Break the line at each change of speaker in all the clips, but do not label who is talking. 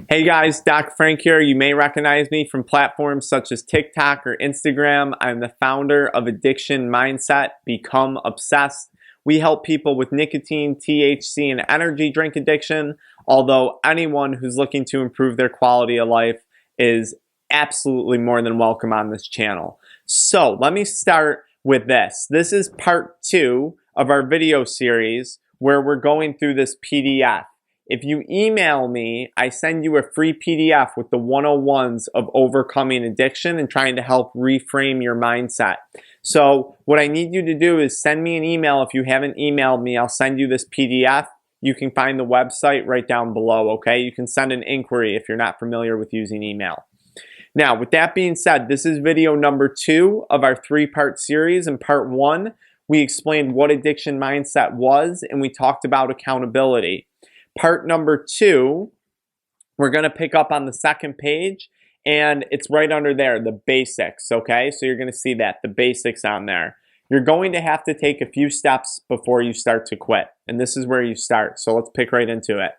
Hey guys, Doc Frank here. You may recognize me from platforms such as TikTok or Instagram. I'm the founder of AddictionMindset, Become Obsessed. We help people with nicotine, THC, and energy drink addiction, although anyone who's looking to improve their quality of life is absolutely more than welcome on this channel. So let me start with this. This is part 2 of our video series where we're going through this PDF. If you email me, I send you a free PDF with the 101s of overcoming addiction and trying to help reframe your mindset. So what I need you to do is send me an email. If you haven't emailed me, I'll send you this PDF. You can find the website right down below, okay? You can send an inquiry if you're not familiar with using email. Now, with that being said, this is video number 2 of our 3-part series. In part 1, we explained what addiction mindset was, and we talked about accountability. Part number 2, we're going to pick up on the second page, and it's right under there, the basics, okay? So you're going to see that, the basics on there. You're going to have to take a few steps before you start to quit, and this is where you start, so let's pick right into it.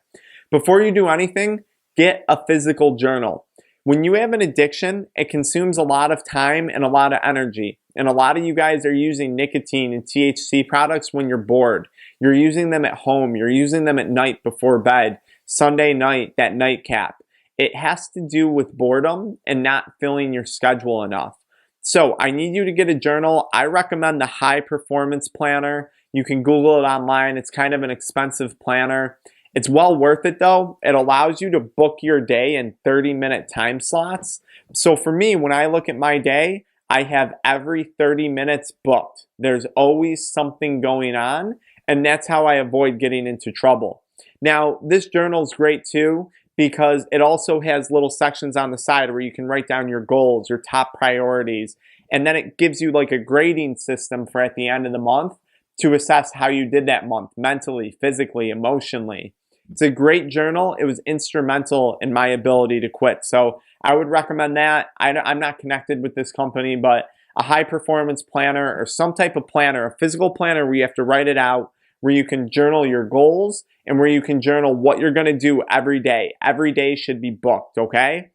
Before you do anything, get a physical journal. When you have an addiction, it consumes a lot of time and a lot of energy. And a lot of you guys are using nicotine and THC products when you're bored. You're using them at home. You're using them at night before bed, Sunday night, that nightcap. It has to do with boredom and not filling your schedule enough. So I need you to get a journal. I recommend the High Performance Planner. You can Google it online. It's kind of an expensive planner. It's well worth it though. It allows you to book your day in 30-minute time slots. So for me, when I look at my day, I have every 30 minutes booked. There's always something going on, and that's how I avoid getting into trouble. Now, this journal is great too because it also has little sections on the side where you can write down your goals, your top priorities, and then it gives you like a grading system for at the end of the month to assess how you did that month, mentally, physically, emotionally. It's a great journal. It was instrumental in my ability to quit. So I would recommend that. I'm not connected with this company, but a high performance planner or some type of planner, a physical planner where you have to write it out, where you can journal your goals and where you can journal what you're going to do every day. Every day should be booked, okay?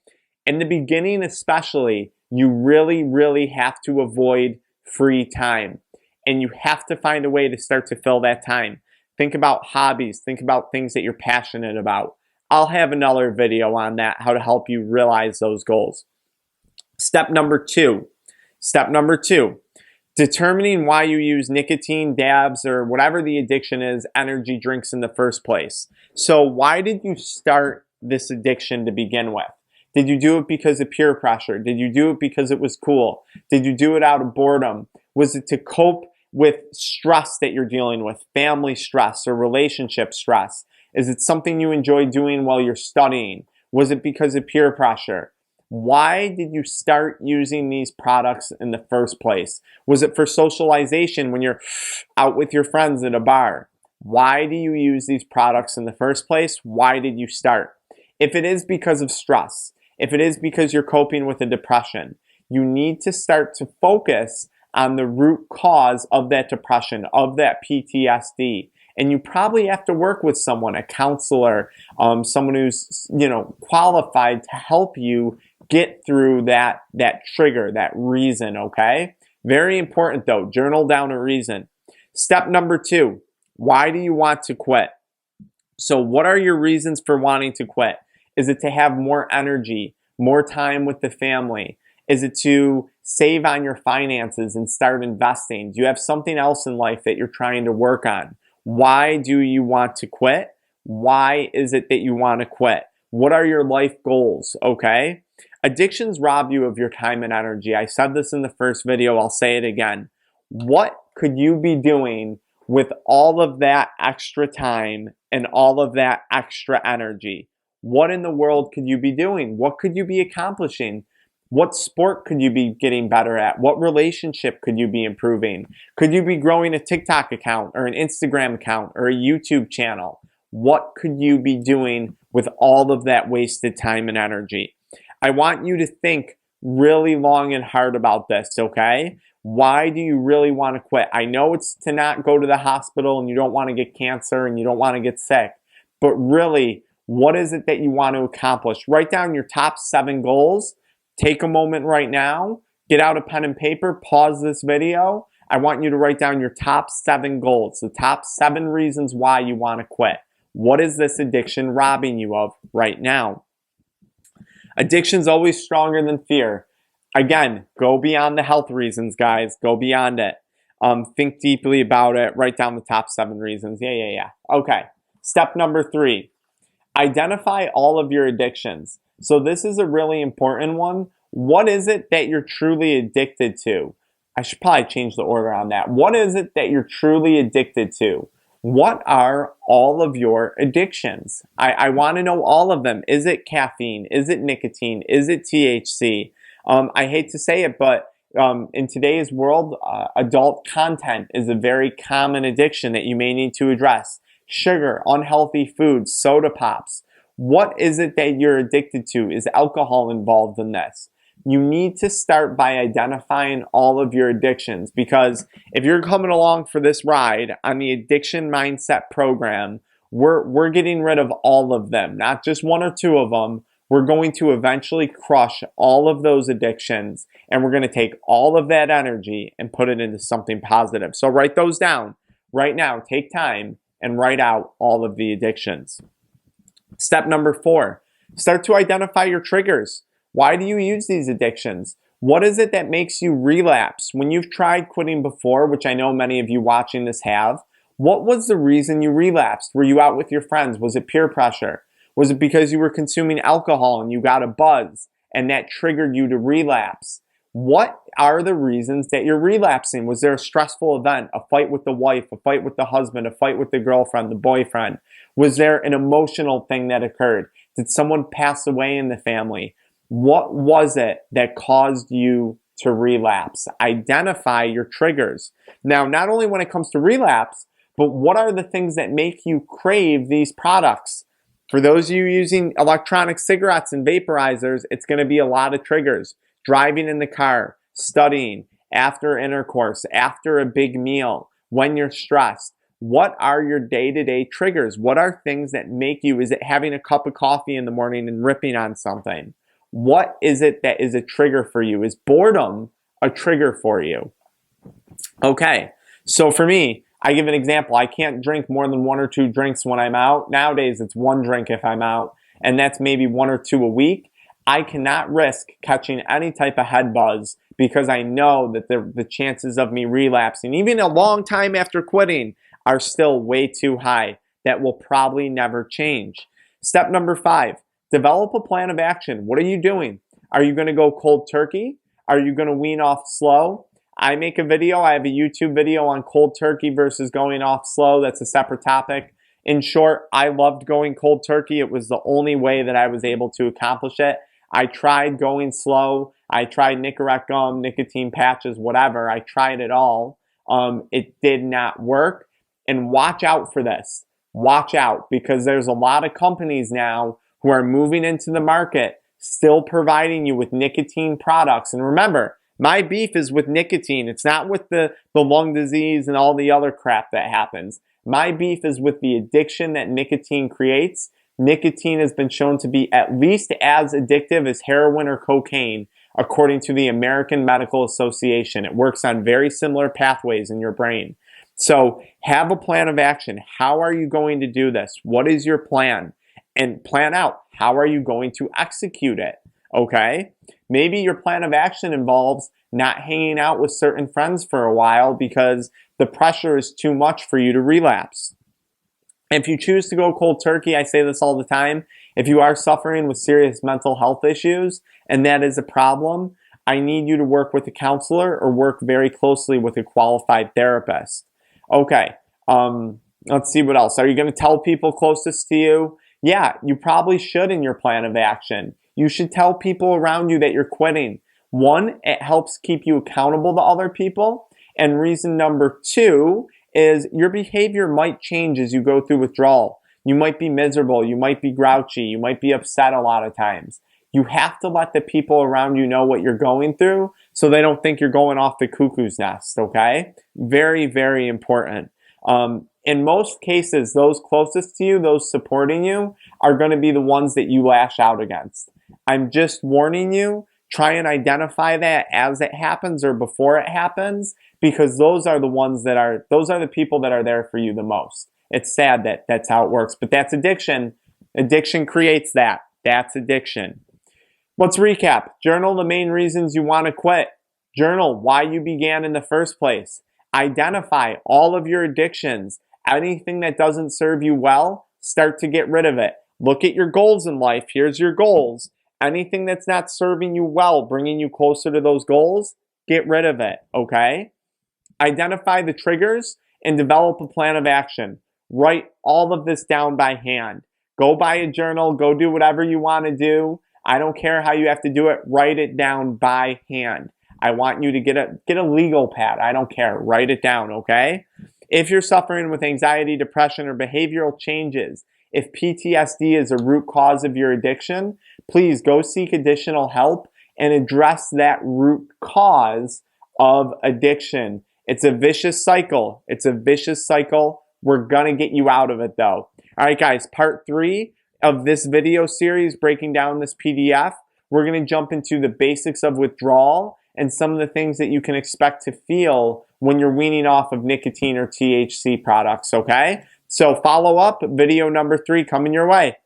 In the beginning especially, you really, really have to avoid free time. And you have to find a way to start to fill that time. Think about hobbies. Think about things that you're passionate about. I'll have another video on that, how to help you realize those goals. Step number 2. Determining why you use nicotine, dabs, or whatever the addiction is, energy drinks in the first place. So why did you start this addiction to begin with? Did you do it because of peer pressure? Did you do it because it was cool? Did you do it out of boredom? Was it to cope with stress that you're dealing with, family stress or relationship stress? Is it something you enjoy doing while you're studying? Was it because of peer pressure? Why did you start using these products in the first place? Was it for socialization when you're out with your friends at a bar? Why do you use these products in the first place? Why did you start? If it is because of stress, if it is because you're coping with a depression, you need to start to focus on the root cause of that depression, of that PTSD. And you probably have to work with someone, a counselor, someone who's, qualified to help you get through that trigger, that reason, okay? Very important though, journal down a reason. Step number 2, why do you want to quit? So what are your reasons for wanting to quit? Is it to have more energy, more time with the family? Is it to save on your finances and start investing? Do you have something else in life that you're trying to work on? Why do you want to quit? Why is it that you want to quit? What are your life goals, okay? Addictions rob you of your time and energy. I said this in the first video. I'll say it again. What could you be doing with all of that extra time and all of that extra energy? What in the world could you be doing? What could you be accomplishing? What sport could you be getting better at? What relationship could you be improving? Could you be growing a TikTok account or an Instagram account or a YouTube channel? What could you be doing with all of that wasted time and energy? I want you to think really long and hard about this, okay? Why do you really want to quit? I know it's to not go to the hospital and you don't want to get cancer and you don't want to get sick. but really, what is it that you want to accomplish? Write down your top 7 goals. Take a moment right now, get out a pen and paper, pause this video. I want you to write down your top 7 goals, the top 7 reasons why you want to quit. What is this addiction robbing you of right now? Addiction's always stronger than fear. Again, go beyond the health reasons, guys. Go beyond it. Think deeply about it. Write down the top 7 reasons. Yeah. Okay. Step number 3. Identify all of your addictions. So this is a really important one. What is it that you're truly addicted to? I should probably change the order on that. What is it that you're truly addicted to? What are all of your addictions? I want to know all of them. Is it caffeine? Is it nicotine? Is it THC? I hate to say it, but in today's world, adult content is a very common addiction that you may need to address. Sugar, unhealthy foods, soda pops. What is it that you're addicted to? Is alcohol involved in this? You need to start by identifying all of your addictions, because if you're coming along for this ride on the Addiction Mindset program, we're getting rid of all of them, not just 1 or 2 of them. We're going to eventually crush all of those addictions, and we're going to take all of that energy and put it into something positive. So write those down right now. Take time and write out all of the addictions. Step number 4, start to identify your triggers. Why do you use these addictions? What is it that makes you relapse? When you've tried quitting before, which I know many of you watching this have, what was the reason you relapsed? Were you out with your friends? Was it peer pressure? Was it because you were consuming alcohol and you got a buzz and that triggered you to relapse? What are the reasons that you're relapsing? Was there a stressful event, a fight with the wife, a fight with the husband, a fight with the girlfriend, the boyfriend? Was there an emotional thing that occurred? Did someone pass away in the family? What was it that caused you to relapse? Identify your triggers. Now, not only when it comes to relapse, but what are the things that make you crave these products? For those of you using electronic cigarettes and vaporizers, it's going to be a lot of triggers. Driving in the car, studying, after intercourse, after a big meal, when you're stressed. What are your day-to-day triggers? What are things that make you? Is it having a cup of coffee in the morning and ripping on something? What is it that is a trigger for you? Is boredom a trigger for you? Okay, so for me, I give an example. I can't drink more than 1 or 2 drinks when I'm out. Nowadays, it's 1 drink if I'm out, and that's maybe 1 or 2 a week. I cannot risk catching any type of head buzz because I know that the chances of me relapsing, even a long time after quitting, are still way too high. That will probably never change. Step number 5. Develop a plan of action. What are you doing? Are you going to go cold turkey? Are you going to wean off slow? I make a video. I have a YouTube video on cold turkey versus going off slow. That's a separate topic. In short, I loved going cold turkey. It was the only way that I was able to accomplish it. I tried going slow. I tried Nicorette gum, nicotine patches, whatever. I tried it all. It did not work. And watch out for this. Watch out, because there's a lot of companies now who are moving into the market, still providing you with nicotine products. And remember, my beef is with nicotine. It's not with the lung disease and all the other crap that happens. My beef is with the addiction that nicotine creates. Nicotine has been shown to be at least as addictive as heroin or cocaine, according to the American Medical Association. It works on very similar pathways in your brain. So have a plan of action. How are you going to do this? What is your plan? And plan out, how are you going to execute it? Okay? Maybe your plan of action involves not hanging out with certain friends for a while because the pressure is too much for you to relapse. If you choose to go cold turkey, I say this all the time, if you are suffering with serious mental health issues and that is a problem, I need you to work with a counselor or work very closely with a qualified therapist. Okay, let's see what else. Are you going to tell people closest to you? Yeah, you probably should in your plan of action. You should tell people around you that you're quitting. 1, it helps keep you accountable to other people. And reason number 2 is your behavior might change as you go through withdrawal. You might be miserable. You might be grouchy. You might be upset a lot of times. You have to let the people around you know what you're going through so they don't think you're going off the cuckoo's nest, okay? Very, very important. In most cases, those closest to you, those supporting you, are going to be the ones that you lash out against. I'm just warning you, try and identify that as it happens or before it happens, because those are the people that are there for you the most. It's sad that that's how it works, but that's addiction. Addiction creates that. That's addiction. Let's recap. Journal the main reasons you want to quit. Journal why you began in the first place. Identify all of your addictions. Anything that doesn't serve you well, start to get rid of it. Look at your goals in life. Here's your goals. Anything that's not serving you well, bringing you closer to those goals, get rid of it, okay? Identify the triggers and develop a plan of action. Write all of this down by hand. Go buy a journal. Go do whatever you want to do. I don't care how you have to do it. Write it down by hand. I want you to get a legal pad. I don't care. Write it down, okay? If you're suffering with anxiety, depression, or behavioral changes, if PTSD is a root cause of your addiction, please go seek additional help and address that root cause of addiction. It's a vicious cycle. It's a vicious cycle. We're going to get you out of it though. All right, guys, part 3 of this video series, breaking down this PDF, we're going to jump into the basics of withdrawal and some of the things that you can expect to feel when you're weaning off of nicotine or THC products, okay? So follow up, video number 3 coming your way.